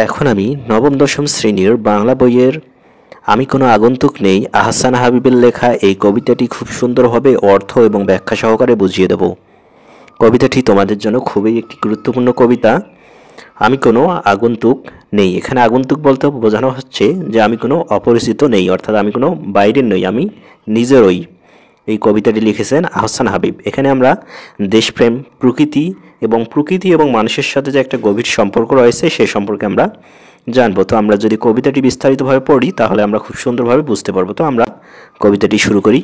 এখন আমি নবম দশম শ্রেণীর বাংলা বইয়ের আমি কোনো আগন্তুক নেই আহসান হাবিবের লেখা এই কবিতাটি খুব সুন্দরভাবে অর্থ এবং ব্যাখ্যা সহকারে বুঝিয়ে দেব। কবিতাটি তোমাদের জন্য খুবই একটি গুরুত্বপূর্ণ কবিতা। আমি কোনো আগন্তুক নেই, এখানে আগন্তুক বলতে বোঝানো হচ্ছে যে আমি কোনো অপরিচিত নেই, অর্থাৎ আমি কোনো বাইরের নই, আমি নিজেরই। এই কবিতাটি লিখেছেন আহসান হাবিব। এখানে আমরা দেশপ্রেম, প্রকৃতি এবং মানুষের সাথে যে একটা গভীর সম্পর্ক রয়েছে সেই সম্পর্কে আমরা জানবো। তো আমরা যদি কবিতাটি বিস্তারিতভাবে পড়ি তাহলে আমরা খুব সুন্দরভাবে বুঝতে পারবো। তো আমরা কবিতাটি শুরু করি।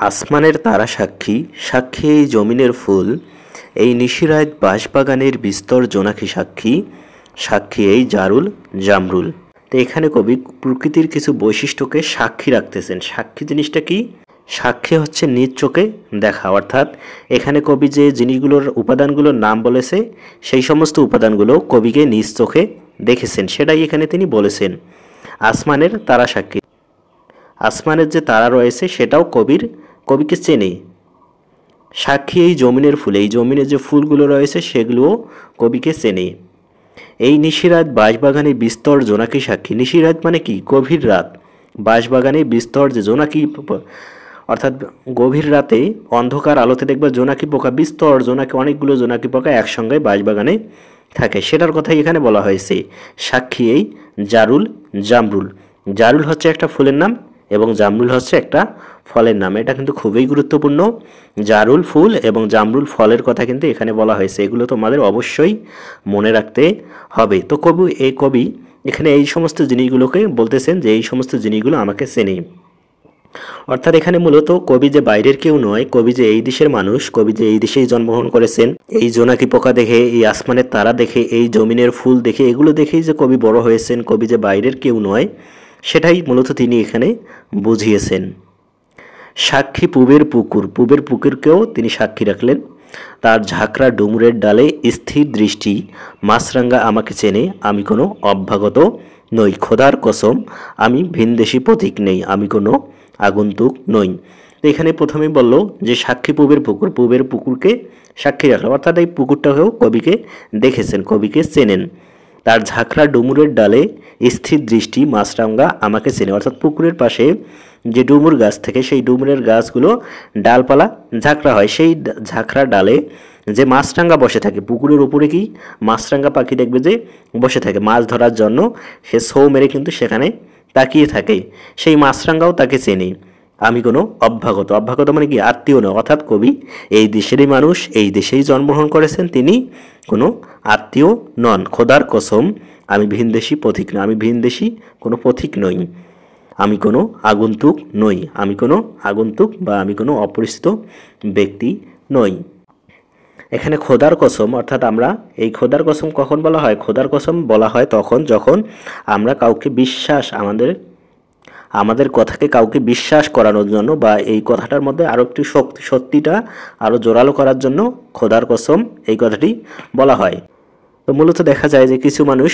আসমানের তারা সাক্ষী, সাক্ষী এই জমিনের ফুল, এই নিশিরাত বাঁশবাগানের বিস্তর জোনাকি সাক্ষী, সাক্ষী এই জারুল জামরুল। তো এখানে কবি প্রকৃতির কিছু বৈশিষ্ট্যকে সাক্ষী রাখতেছেন। সাক্ষী জিনিসটা কি? সাক্ষী হচ্ছে নিজ চোখে দেখা, অর্থাৎ এখানে কবি যে জিনিসগুলোর উপাদানগুলোর নাম বলেছে সেই সমস্ত উপাদানগুলো কবিকে নিজ চোখে দেখেছেন, সেটাই এখানে তিনি বলেছেন। আসমানের তারা সাক্ষী, আসমানের যে তারা রয়েছে সেটাও কবিকে চেনে। সাক্ষী এই জমিনের ফুল, এই জমিনের যে ফুলগুলো রয়েছে সেগুলোও কবিকে চেনে। এই নিশিরাত বাঁশবাগানে বিস্তর জোনাকি সাক্ষী, নিশিরাত মানে কি? গভীর রাত। বাঁশবাগানে বিস্তর যে জোনাকি, অর্থাৎ গভীর রাতে অন্ধকার আলোতে দেখবে জোনাকি পোকা, বিস্তর জোনাকি, অনেকগুলো জোনাকি পোকা একসঙ্গে বাঁশবাগানে থাকে, সেটার কথাই এখানে বলা হয়েছে। সাক্ষী এই জারুল জামরুল, জারুল হচ্ছে একটা ফুলের নাম এবং জামরুল হচ্ছে একটা ফলের নাম। এটা কিন্তু খুবই গুরুত্বপূর্ণ। জারুল ফুল এবং জামরুল ফলের কথা কিন্তু এখানে বলা হয়েছে, এগুলো তোমাদের অবশ্যই মনে রাখতে হবে। তো কবি এখানে এই সমস্ত জিনিসগুলোকে বলতেছেন যে এই সমস্ত জিনিসগুলো আমাকে চেনে। অর্থাৎ এখানে মূলত কবি যে বাইরের কেউ নয়, কবি যে এই দেশের মানুষ, কবি যে এই দেশেই জন্মগ্রহণ করেছেন। এই জোনাকি পোকা দেখে, এই আসমানের তারা দেখে, এই জমিনের ফুল দেখে, এগুলো দেখেই যে কবি বড় হয়েছেন, কবি যে বাইরের কেউ নয় সেটাই মূলত তিনি এখানে বুঝিয়েছেন। সাক্ষী পুবের পুকুর, পুবের পুকুরকেও তিনি সাক্ষী রাখলেন। তার ঝাঁকড়া ডুমুরের ডালে স্থির দৃষ্টি, মাছরাঙ্গা আমাকে চেনে, আমি কোনো অভ্যাগত নই, খোদার কসম আমি ভিনদেশি পথিক নেই, আমি কোনো আগন্তুক নই। তো এখানে প্রথমেই বলল যে সাক্ষী পুবের পুকুর, পুবের পুকুরকে সাক্ষী রাখলাম, অর্থাৎ এই পুকুরটাকেও কবিকে দেখেছেন, কবিকে চেনেন। তার ঝাঁকড়া ডুমুরের ডালে স্থির দৃষ্টি, মাছরাঙ্গা আমাকে চেনে, অর্থাৎ পুকুরের পাশে যে ডুমুর গাছ থেকে সেই ডুমুরের গাছগুলো ডালপালা ঝাঁকড়া হয়, সেই ঝাঁকড়া ডালে যে মাছরাঙ্গা বসে থাকে, পুকুরের উপরে কি মাছরাঙ্গা পাখি দেখবে যে বসে থাকে মাছ ধরার জন্য, সে ছৌ মেরে কিন্তু সেখানে তাকিয়ে থাকে, সেই মাছরাঙ্গাও তাকে চেনে। আমি কোনো অভ্যাগত, অভ্যাগত মানে কি? আত্মীয় নয়, অর্থাৎ কবি এই দেশেরই মানুষ, এই দেশেই জন্মগ্রহণ করেছেন, তিনি কোনো আত্মীয় নন। খোদার কসম আমি ভিনদেশি পথিক নই, আমি ভিনদেশি কোনো পথিক নই, আমি কোনো আগন্তুক নই, আমি কোনো আগন্তুক বা আমি কোনো অপরিচিত ব্যক্তি নই। এখানে খোদার কসম, অর্থাৎ আমরা এই খোদার কসম কখন বলা হয়? খোদার কসম বলা হয় তখন যখন আমরা কাউকে বিশ্বাস, আমাদের কথাকে কাউকে বিশ্বাস করানোর জন্য বা এই কথাটার মধ্যে আরও একটু সত্যিটা আরও জোরালো করার জন্য খোদার কসম এই কথাটি বলা হয়। তো মূলত দেখা যায় যে কিছু মানুষ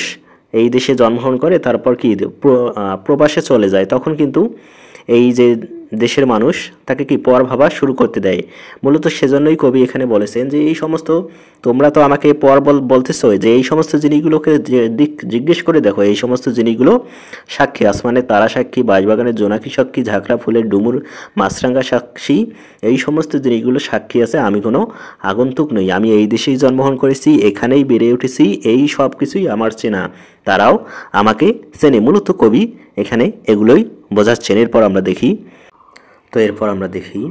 এই দেশে জন্মগ্রহণ করে তারপর কি প্রবাসে চলে যায়, তখন কিন্তু এই যে দেশের মানুষ তাকে কি পর ভাবা শুরু করতে দেয়। মূলত সেজন্যই কবি এখানে বলেছেন যে এই সমস্ত, তোমরা তো আমাকে পর বলতেছো, যে এই সমস্ত জিনিসগুলোকে জিজ্ঞেস করে দেখো, এই সমস্ত জিনিসগুলো সাক্ষী, আসমানের তারা সাক্ষী, বাঁশবাগানের জোনাকি সাক্ষী, ঝাঁকড়া ফুলের ডুমুর মাছরাঙ্গা সাক্ষী, এই সমস্ত জিনিসগুলো সাক্ষী আছে আমি কোনো আগন্তুক নই, আমি এই দেশেই জন্মগ্রহণ করেছি, এখানেই বেড়ে উঠেছি, এই সব কিছুই আমার চেনা, তারাও আমাকে চেনে। মূলত কবি এখানে এগুলোই বোঝাচ্ছেন। এরপর আমরা দেখি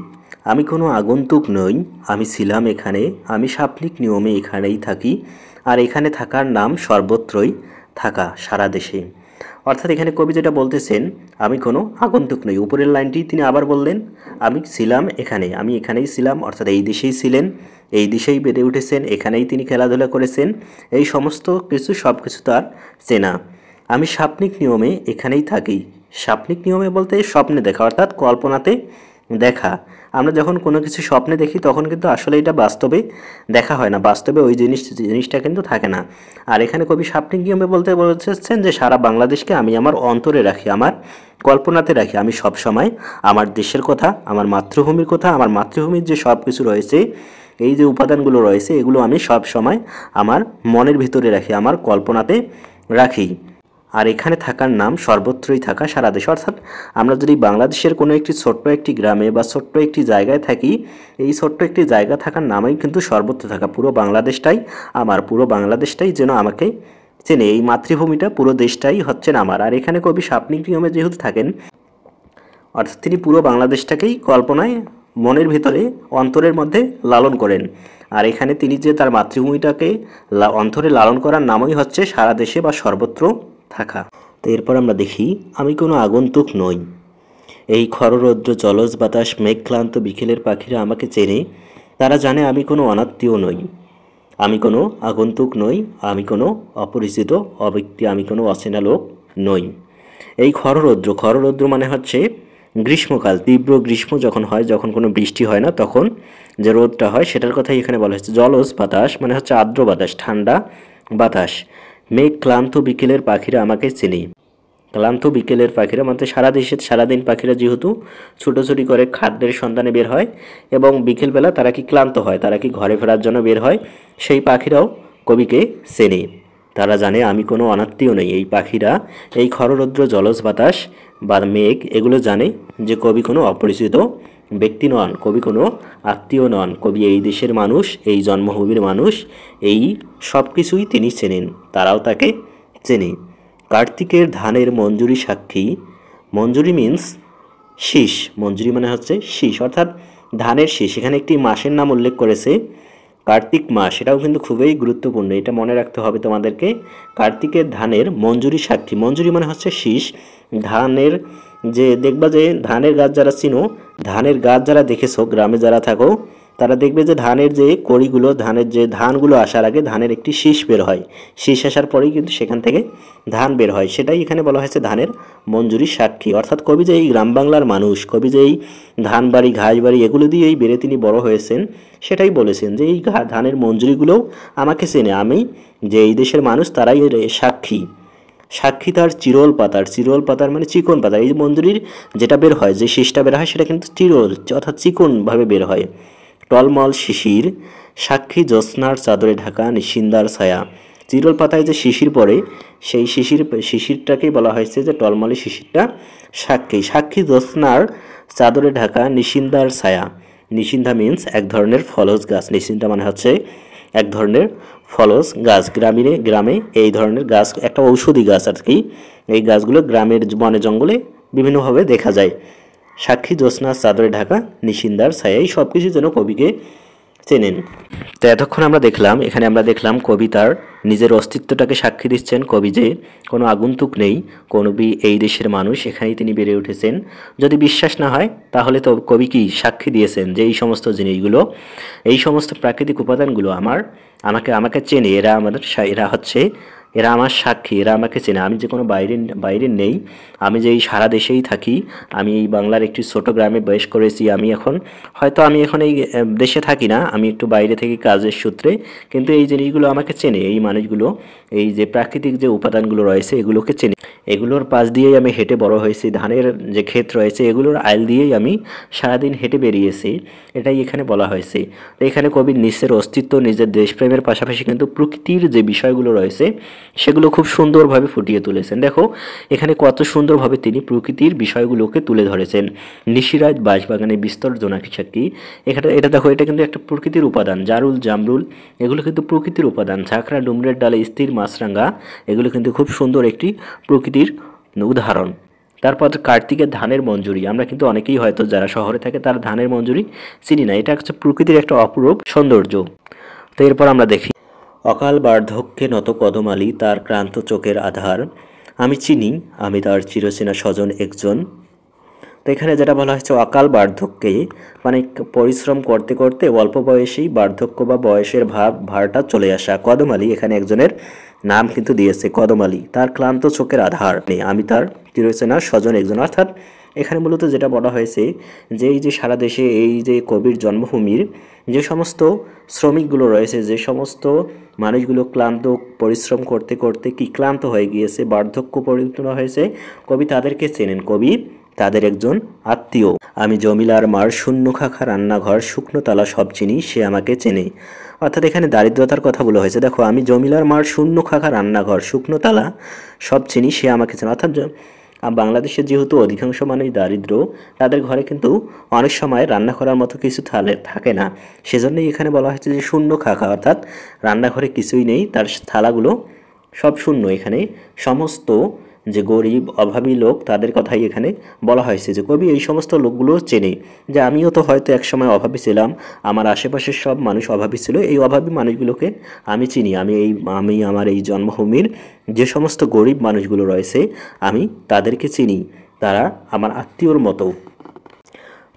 আমি কোনো আগন্তুক নই, আমি ছিলাম এখানে, আমি সাপ্নিক নিয়মে এখানেই থাকি, আর এখানে থাকার নাম সর্বত্রই থাকা, সারা দেশে। অর্থাৎ এখানে কবি যেটা বলতেছেন আমি কোনো আগন্তুক নই, উপরের লাইনটি তিনি আবার বললেন, আমি ছিলাম এখানে, আমি এখানেই ছিলাম, অর্থাৎ এই দেশেই ছিলেন, এই দেশেই বেড়ে উঠেছেন, এখানেই তিনি খেলাধুলা করেছেন, এই সমস্ত কিছু সব কিছু তার চেনা। আমি সাপ্নিক নিয়মে এখানেই থাকি, সাপ্নিক নিয়মে বলতে স্বপ্নে দেখা, অর্থাৎ কল্পনাতে দেখা। আমরা যখন কোনো কিছু স্বপ্নে দেখি তখন কিন্তু আসলে এটা বাস্তবে দেখা হয় না, বাস্তবে ওই জিনিসটা কিন্তু থাকে না। আর এখানে কবি সাপ্নিক নিয়মে বলতে বলছেন যে সারা বাংলাদেশকে আমি আমার অন্তরে রাখি, আমার কল্পনাতে রাখি, আমি সব সময় আমার দেশের কথা, আমার মাতৃভূমির কথা, আমার মাতৃভূমির যে সব কিছু রয়েছে, এই যে উপাদানগুলো রয়েছে এগুলো আমি সব সময় আমার মনের ভিতরে রাখি, আমার কল্পনাতে রাখি। আর এখানে থাকার নাম সর্বত্রই থাকা, সারা দেশে। অর্থাৎ আমরা যদি বাংলাদেশের কোনো একটি ছোট্ট একটি গ্রামে বা ছোট্ট একটি জায়গায় থাকি, এই ছোট্ট একটি জায়গা থাকার নামই কিন্তু সর্বত্র থাকা। পুরো বাংলাদেশটাই আমার, পুরো বাংলাদেশটাই যেন আমাকে চেনে। এই মাতৃভূমিটা, পুরো দেশটাই হচ্ছেন আমার। আর এখানে কবি স্বাপ্নিক নিয়মে যেহেতু থাকেন, অর্থাৎ তিনি পুরো বাংলাদেশটাকেই কল্পনায় মনের ভিতরে, অন্তরের মধ্যে লালন করেন। আর এখানে তিনি যে তার মাতৃভূমিটাকে অন্তরে লালন করার নামই হচ্ছে সারা দেশে বা সর্বত্র থাকা। তো এরপর আমরা দেখি, আমি কোনো আগন্তুক নই। এই খররৌদ্র জলজ বাতাস মেঘক্লান্ত বিকেলের পাখিরা আমাকে চেনে, তারা জানে আমি কোনো অনাত্মীয় নই। আমি কোনো আগন্তুক নই, আমি কোনো অপরিচিত অব্যক্তি, আমি কোনো অচেনা লোক নই। এই খররৌদ্র, খররৌদ্র মানে হচ্ছে গ্রীষ্মকাল, তীব্র গ্রীষ্ম যখন হয়, যখন কোনো বৃষ্টি হয় না, তখন যে রোদটা হয় সেটার কথাই এখানে বলা হচ্ছে। জলজ বাতাস মানে হচ্ছে আর্দ্র বাতাস, ঠান্ডা বাতাস। মেঘ ক্লান্ত বিকেলের পাখিরা আমাকে চেনে। ক্লান্ত বিকেলের পাখিরা মানে সারা দেশে সারাদিন পাখিরা যেহেতু ছুটোছুটি করে খাদ্যের সন্ধানে বের হয়, এবং বিকেলবেলা তারা কি ক্লান্ত হয়, তারা কি ঘরে ফেরার জন্য বের হয়, সেই পাখিরাও কবিকে চেনে। তারা জানে আমি কোনো অনাত্মীয় নই। এই পাখিরা, এই খররৌদ্র জলজ বাতাস বা মেঘ, এগুলো জানে যে কবি কোনো অপরিচিত ব্যক্তি নন, কবি কোনো আত্মীয় নন। কবি এই দেশের মানুষ, এই জন্মভূমির মানুষ, এই সব কিছুই তিনি চেনেন, তারাও তাকে চেনে। কার্তিকের ধানের মঞ্জুরি সাক্ষী। মঞ্জুরি মিন্স শীষ, মঞ্জুরি মানে হচ্ছে শীষ, অর্থাৎ ধানের শীষ। এখানে একটি মাসের নাম উল্লেখ করেছে, কার্তিক মাস। এটাও কিন্তু খুবই গুরুত্বপূর্ণ, এটা মনে রাখতে হবে তোমাদেরকে। কার্তিকের ধানের মঞ্জুরি সাক্ষী, মঞ্জুরি মানে হচ্ছে শীষ। ধানের যে দেখবা যে ধানের গাছ যারা চিনো, ধানের গাছ যারা দেখেছো, গ্রামে যারা থাকো, তারা দেখবে যে ধানের যে কড়িগুলো, ধানের যে ধানগুলো আসার আগে ধানের একটি শীষ বের হয়। শীষ আসার পরেই কিন্তু সেখান থেকে ধান বের হয়। সেটাই এখানে বলা হয়েছে ধানের মঞ্জুরি সাক্ষী। অর্থাৎ কবি যে এই গ্রাম বাংলার মানুষ, কবি যে এই ধান বাড়ি ঘাস বাড়ি এগুলো দিয়ে এই বেড়ে তিনি বড় হয়েছেন, সেটাই বলেছেন যে এই ধানের মঞ্জুরিগুলোও আমাকে চেনে, আমি যে এই দেশের মানুষ তারাই এর সাক্ষী। সাক্ষী তার চিরল পাতার, চিরল পাতার মানে চিকন পাতা। এই যে মঞ্জুরির যেটা বের হয়, যে শীষটা বের হয়, সেটা কিন্তু চিরল অর্থাৎ চিকনভাবে বের হয়। টলমল শিশির, সাক্ষী জ্যোৎস্নার চাদরে ঢাকা নিশিন্দার ছায়া। চিরল পাতায় যে শিশির পড়ে, সেই শিশিরটাকেই বলা হয়েছে যে টলমলে শিশিরটা সাক্ষী। সাক্ষী জ্যোৎস্নার চাদরে ঢাকা নিশিন্দার ছায়া। নিশিন্দা মিন্স এক ধরনের ফলজ গাছ। নিশিন্দা মানে হচ্ছে এক ধরনের ফলজ গাছ। গ্রামে এই ধরনের গাছ একটা ঔষধি গাছ আর কি। এই গাছগুলো গ্রামের বনে জঙ্গলে বিভিন্নভাবে দেখা যায়। সাক্ষী জ্যোৎস্নার চাদরে ঢাকা নিশিন্দার ছায়া, এই সব কিছু যেন কবিকে চেনেন। তো এতক্ষণ আমরা দেখলাম, এখানে আমরা দেখলাম কবি তার নিজের অস্তিত্বটাকে সাক্ষী দিচ্ছেন। কবি যে কোনো আগন্তুক নেই, কবি এই দেশের মানুষ, এখানেই তিনি বেড়ে উঠেছেন। যদি বিশ্বাস না হয় তাহলে তো কবি কি সাক্ষী দিয়েছেন যে এই সমস্ত জিনিসগুলো, এই সমস্ত প্রাকৃতিক উপাদানগুলো আমাকে চেনে, এরা আমার সাক্ষী, এরা আমাকে চেনে। আমি যে কোনো বাইরে নেই, আমি যে এই সারা দেশেই থাকি, আমি এই বাংলার একটি ছোট গ্রামে বাস করেছি, আমি এখন এই দেশে থাকি না, আমি একটু বাইরে থেকে কাজের সূত্রে, কিন্তু এই জিনিসগুলো আমাকে চেনে। এই মানুষগুলো, এই যে প্রাকৃতিক যে উপাদানগুলো রয়েছে এগুলোকে চেনে। এগুলোর পাশ দিয়েই আমি হেঁটে বড় হয়েছি, ধানের যে ক্ষেত রয়েছে এগুলোর আইল দিয়েই আমি সারাদিন হেঁটে বেরিয়েছি, এটাই এখানে বলা হয়েছে। তো এখানে কবির নিজের অস্তিত্ব, নিজের দেশপ্রেমের পাশাপাশি কিন্তু প্রকৃতির যে বিষয়গুলো রয়েছে সেগুলো খুব সুন্দরভাবে ফুটিয়ে তুলেছেন। দেখো এখানে কত সুন্দরভাবে তিনি প্রকৃতির বিষয়গুলোকে তুলে ধরেছেন। নিশিরাত বাঁশবাগানে বিস্তর জোনাকি সাক্ষী, এটা দেখো, এটা কিন্তু একটা প্রকৃতির উপাদান। জারুল জামরুল এগুলো কিন্তু প্রকৃতির উপাদান। ঝাঁকড়া ডুমরের ডালে স্থির মাছরাঙ্গা, এগুলো কিন্তু খুব সুন্দর একটি প্রকৃতির উদাহরণ। তারপর কার্তিকের ধানের মঞ্জুরি, আমরা কিন্তু অনেকেই হয়তো যারা শহরে থাকে তারা ধানের মঞ্জুরি চিনি না, এটা হচ্ছে প্রকৃতির একটা অপরূপ সৌন্দর্য। তো এরপর আমরা দেখি, অকাল বার্ধক্যে নত কদমালি তার ক্রান্ত চোখের আধার, আমি চিনি আমি তার চিরচেনা স্বজন একজন। তো এখানে যেটা বলা হয়েছে অকাল বার্ধক্যে, মানে পরিশ্রম করতে করতে অল্প বয়সেই বার্ধক্য বা বয়সের ভারটা চলে আসা। কদমালি এখানে একজনের নাম কিন্তু দিয়েছে, কদমালি তার ক্লান্ত চোখের আধার, আমি তার চিরচেনা স্বজন একজন। অর্থাৎ এখানে মূলত যেটা বলা হয়েছে যে এই যে সারা দেশে এই যে কবির জন্মভূমির যে সমস্ত শ্রমিকগুলো রয়েছে, যে সমস্ত মানুষগুলো ক্লান্ত পরিশ্রম করতে করতে কি ক্লান্ত হয়ে গিয়েছে, বার্ধক্য পরিণত হয়েছে, কবি তাদেরকে চেনেন, কবি তাদের একজন আত্মীয়। আমি জমিলার মার শূন্য খাখা রান্নাঘর শুকনো তালা সব চিনি, সে আমাকে চেনে। অর্থাৎ এখানে দারিদ্রতার কথা বলা হয়েছে। দেখো, আমি জমিলার মার শূন্য খাখা রান্নাঘর শুকনো তালা সব চিনি, সে আমাকে চেনে। অর্থাৎ বাংলাদেশে যেহেতু অধিকাংশ মানুষ দারিদ্র, তাদের ঘরে কিন্তু অনেক সময় রান্না করার মতো কিছু থাকে না। সেজন্যই এখানে বলা হয়েছে যে শূন্য খাখা, অর্থাৎ রান্নাঘরে কিছুই নেই, তার থালাগুলো সব শূন্য। এখানে সমস্ত যে গরিব অভাবী লোক তাদের কথাই এখানে বলা হয়েছে, যে কবি এই সমস্ত লোকগুলো চেনে, যে আমিও তো হয়তো একসময় অভাবী ছিলাম, আমার আশেপাশের সব মানুষ অভাবী ছিল, এই অভাবী মানুষগুলোকে আমি চিনি। আমি আমার এই জন্মভূমির যে সমস্ত গরিব মানুষগুলো রয়েছে আমি তাদেরকে চিনি, তারা আমার আত্মীয়র মতো।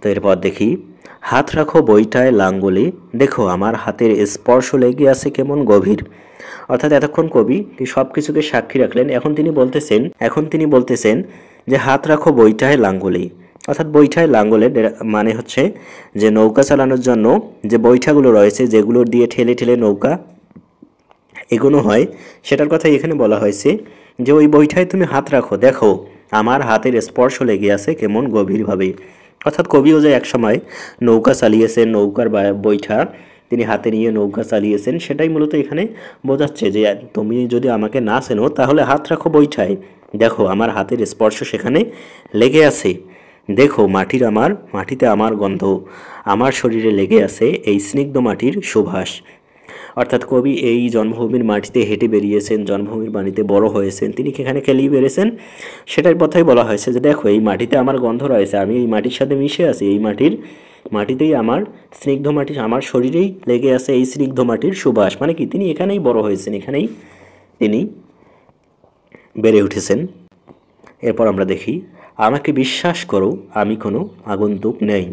তো এরপর দেখি, হাত রাখো বইটায় লাঙ্গলে, দেখো আমার হাতের স্পর্শ লেগে আছে কেমন গভীর। অর্থাৎ এতক্ষণ কবি সব কিছুকে সাক্ষী রাখলেন, এখন তিনি বলতেছেন যে হাত রাখো বইটায় লাঙ্গলে। অর্থাৎ বৈঠায় লাঙ্গলের মানে হচ্ছে যে নৌকা চালানোর জন্য যে বৈঠাগুলো রয়েছে, যেগুলো দিয়ে ঠেলে ঠেলে নৌকা এগোনো হয়, সেটার কথাই এখানে বলা হয়েছে, যে ওই বৈঠায় তুমি হাত রাখো, দেখো আমার হাতের স্পর্শ লেগে আছে কেমন গভীরভাবে। অর্থাৎ কবিও যে একসময় নৌকা চালিয়েছেন, নৌকার বৈঠা তিনি হাতে নিয়ে নৌকা চালিয়েছেন, সেটাই মূলত এখানে বোঝাচ্ছে, যে তুমি যদি আমাকে না চেনো তাহলে হাত রাখো বৈঠায়, দেখো আমার হাতের স্পর্শ সেখানে লেগে আছে। দেখো মাটিতে আমার গন্ধ, আমার শরীরে লেগে আছে এই স্নিগ্ধ মাটির সুবাস। অর্থাৎ কবি এই জন্মভূমির মাটিতে হেঁটে বেরিয়েছেন, জন্মভূমির মাটিতে বড় হয়েছেন, তিনি এখানে খেলেই বেরিয়েছেন, সেটার কথাই বলা হয়েছে, যে দেখো এই মাটিতে আমার গন্ধ রয়েছে, আমি এই মাটির সাথে মিশে আছি, এই মাটিতেই আমার স্নিগ্ধ মাটি, আমার শরীরেই লেগে আছে এই স্নিগ্ধ মাটির সুবাস। মানে কি, তিনি এখানেই বড় হয়েছেন, এখানেই তিনি বেড়ে উঠেছেন। এরপর আমরা দেখি, আমাকে বিশ্বাস করো আমি কোনো আগন্তুক নেই,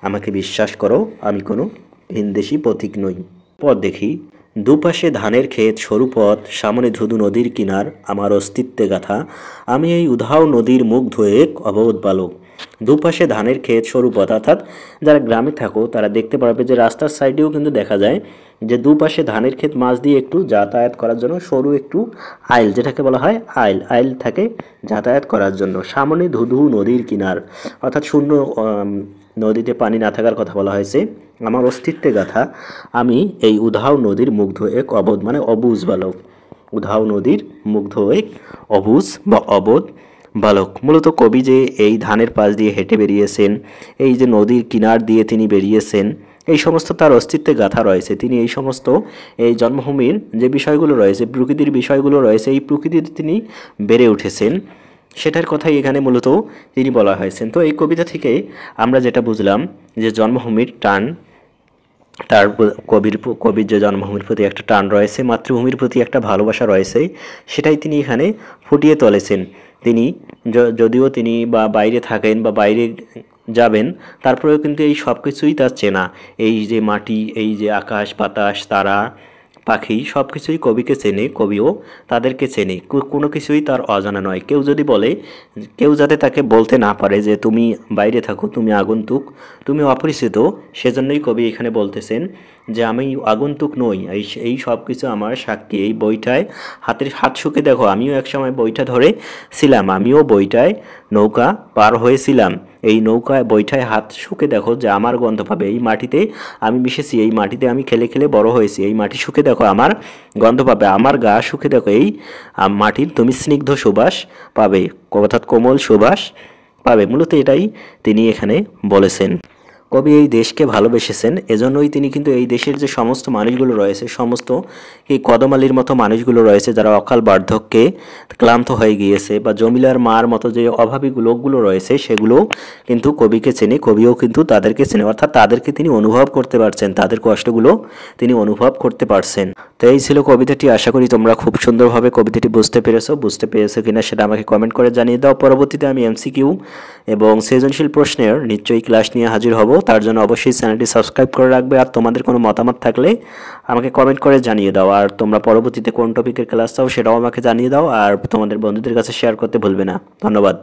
আমাকে বিশ্বাস করো আমি কোনো ভিনদেশি পথিক নই। পথ দেখি, দুপাশে ধানের ক্ষেত সরু পথ, সামনে ধুধু নদীর কিনার, আমার অস্তিত্বে গাথা, আমি এই উধাও নদীর মুখ ধুয়ে এক অবোধ বালক। দুপাশে ধানের ক্ষেত সরু পথ, অর্থাৎ যারা গ্রামে থাকো তারা দেখতে পারবে যে রাস্তার সাইডেও কিন্তু দেখা যায় যে দুপাশে ধানের ক্ষেত মাছ দিয়ে একটু যাতায়াত করার জন্য সরু একটু আইল, যেটাকে বলা হয় আইল থাকে যাতায়াত করার জন্য। সামনে ধুধু নদীর কিনার, অর্থাৎ শূন্য নদীতে পানি না থাকার কথা বলা হয়েছে। আমার অস্তিত্বে গাথা, আমি এই উধাও নদীর মুগ্ধ এক অবোধ, মানে অবুঝ বালক। উধাও নদীর মুগ্ধ এক অবুঝ বা অবোধ বালক। মূলত কবি যে এই ধানের পাশ দিয়ে হেঁটে বেরিয়েছেন, এই যে নদীর কিনার দিয়ে তিনি বেরিয়েছেন, এই সমস্ত তার অস্তিত্বে গাথা রয়েছে। তিনি এই সমস্ত এই জন্মভূমির যে বিষয়গুলো রয়েছে, প্রকৃতির বিষয়গুলো রয়েছে, এই প্রকৃতিতে তিনি বেড়ে উঠেছেন, সেটার কথাই এখানে মূলত তিনি বলা হয়েছেন। তো এই কবিতা থেকে আমরা যেটা বুঝলাম, যে জন্মভূমির টান, তার কবির যে জন্মভূমির প্রতি একটা টান রয়েছে, মাতৃভূমির প্রতি একটা ভালোবাসা রয়েছে, সেটাই তিনি এখানে ফুটিয়ে তুলেছেন। তিনি যদিও তিনি বা বাইরে থাকেন বা বাইরে যাবেন, তারপরেও কিন্তু এই সব কিছুই তার চেনা, এই যে মাটি, এই যে আকাশ বাতাস তারা পাখি, সব কিছুই কবিকে চেনে, কবিও তাদেরকে চেনে, কোনো কিছুই তার অজানা নয়। কেউ যদি বলে, কেউ যাতে তাকে বলতে না পারে যে তুমি বাইরে থাকো, তুমি আগন্তুক, তুমি অপরিচিত, সেজন্যই কবি এখানে বলতেছেন যে আমি আগন্তুক নই, এই সব কিছু আমার সাক্ষী। এই বইটায় হাত শুকে দেখো, আমিও একসময় বইটা ধরে ছিলাম, আমিও বইটায় নৌকা পার হয়েছিলাম, এই নৌকায় বইটায় হাত শুকে দেখো যে আমার গন্ধ পাবে, এই মাটিতে আমি মিশেছি, এই মাটিতে আমি খেলে খেলে বড় হয়েছি, এই মাটি শুকে দেখো আমার গন্ধ পাবে, আমার গা শুকে দেখো এই মাটির তুমি স্নিগ্ধ সুবাস পাবে, অর্থাৎ কোমল সুবাস পাবে। মূলত এটাই তিনি এখানে বলেছেন। কবি এই দেশকে ভালোবেসেছেন, এজন্যই তিনি কিন্তু এই দেশের যে সমস্ত মানুষগুলো রয়েছে, সমস্ত এই কদমালির মতো মানুষগুলো রয়েছে যারা অকাল বার্ধক্যে ক্লান্ত হয়ে গিয়েছে, বা জমিলার মার মতো যে অভাবী লোকগুলো রয়েছে, সেগুলো কিন্তু কবিকে চেনে, কবিও কিন্তু তাদেরকে চেনে, অর্থাৎ তাদেরকে তিনি অনুভব করতে পারছেন, তাদের কষ্টগুলো তিনি অনুভব করতে পারছেন। তো এই ছিল কবিতাটি। আশা করি তোমরা খুব সুন্দরভাবে কবিতাটি বুঝতে পেরেছো কিনা সেটা আমাকে কমেন্ট করে জানিয়ে দাও। পরবর্তীতে আমি এমসিকিউ এবং সৃজনশীল প্রশ্নের নিশ্চয়ই ক্লাস নিয়ে হাজির হব, তার জন্য অবশ্যই চ্যানেলটি সাবস্ক্রাইব করে রাখবে। আর তোমাদের কোনো মতামত থাকলে আমাকে কমেন্ট করে জানিয়ে দাও। আর তোমরা পরবর্তীতে কোন টপিকের ক্লাস চাও সেটাও আমাকে জানিয়ে দাও, আর তোমাদের বন্ধুদের কাছে শেয়ার করতে ভুলবে না। ধন্যবাদ।